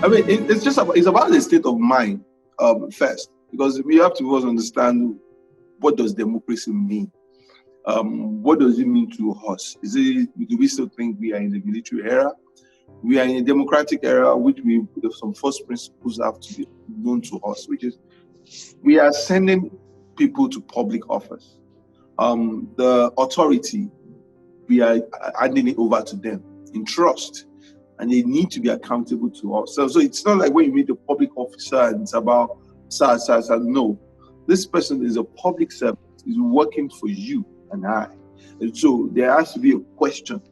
I mean, it's about the state of mind first, because we have to always understand what does democracy mean. What does it mean to us? Do we still think we are in the military era? We are in a democratic era, which some first principles have to be known to us, which is we are sending people to public office. The authority, we are handing it over to them in trust, and they need to be accountable to us. So it's not like when you meet a public officer and it's about sir. No, this person is a public servant, is working for you and I. And so there has to be a question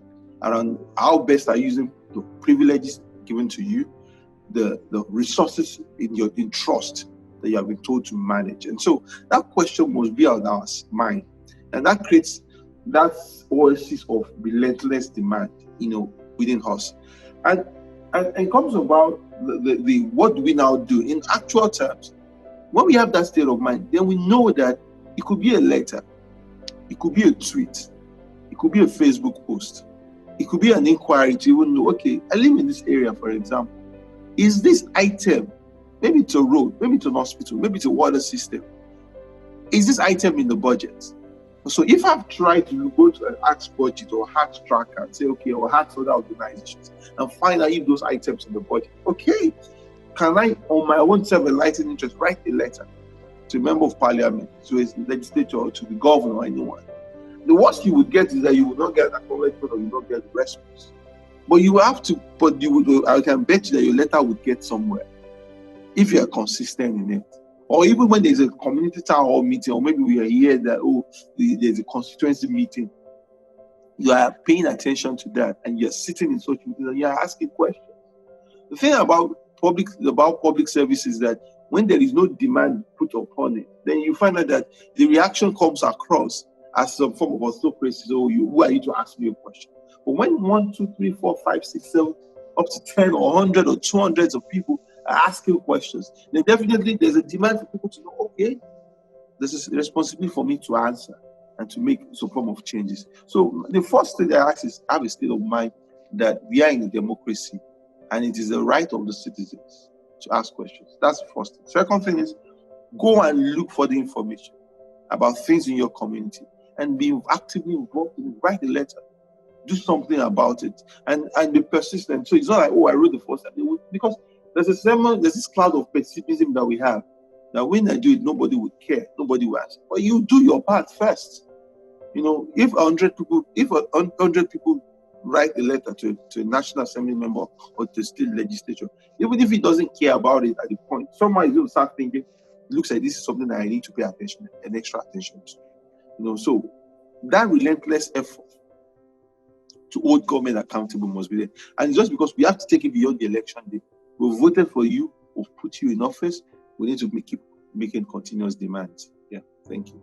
around how best are using the privileges given to you, the resources in trust that you have been told to manage. And so that question must be on our mind. And that creates that oasis of relentless demand, within us. And it comes about the what do we now do in actual terms. When we have that state of mind, then we know that it could be a letter, it could be a tweet, it could be a Facebook post, it could be an inquiry to even know, okay, I live in this area, for example. Is this item, maybe it's a road, maybe it's an hospital, maybe it's a water system, is this item in the budget? So if I've tried to go to an Ask budget or Ask tracker and say, okay, or Ask other organizations and find out if those items in the budget, okay, can I, on my own self-enlightened interest, write a letter to a member of parliament, to a legislature, or to the governor or anyone? The worst you would get is that you will not get acknowledgement or you will not get response. But you have to, I can bet you that your letter would get somewhere if you are consistent in it. Or even when there's a community town hall meeting, or maybe we are here that, there's a constituency meeting, you are paying attention to that and you're sitting in social media and you're asking questions. The thing about public service is that when there is no demand put upon it, then you find out that the reaction comes across as some form of autocracy. So who are you to ask me a question? But when 1, 2, 3, 4, 5, 6, 7, up to 10 or 100 or 200 of people are asking questions, then definitely there's a demand for people to know, okay, this is a responsibility for me to answer and to make some form of changes. So the first thing I ask is have a state of mind that we are in a democracy and it is the right of the citizens to ask questions. That's the first thing. Second thing is go and look for the information about things in your community and be actively involved in it. Write a letter. Do something about it and be persistent. So it's not like, I wrote the first time. Because there's this cloud of pessimism that we have. That when I do it, nobody would care. Nobody will answer. But you do your part first. If 100 people write a letter to a National Assembly member or to a state legislature, even if he doesn't care about it at the point, someone is going to start thinking, it looks like this is something that I need to pay attention and extra attention to. So that relentless effort to hold government accountable must be there. And just because we have to take it beyond the election day, we voted for you, we've put you in office, we need to keep making continuous demands. Yeah, thank you.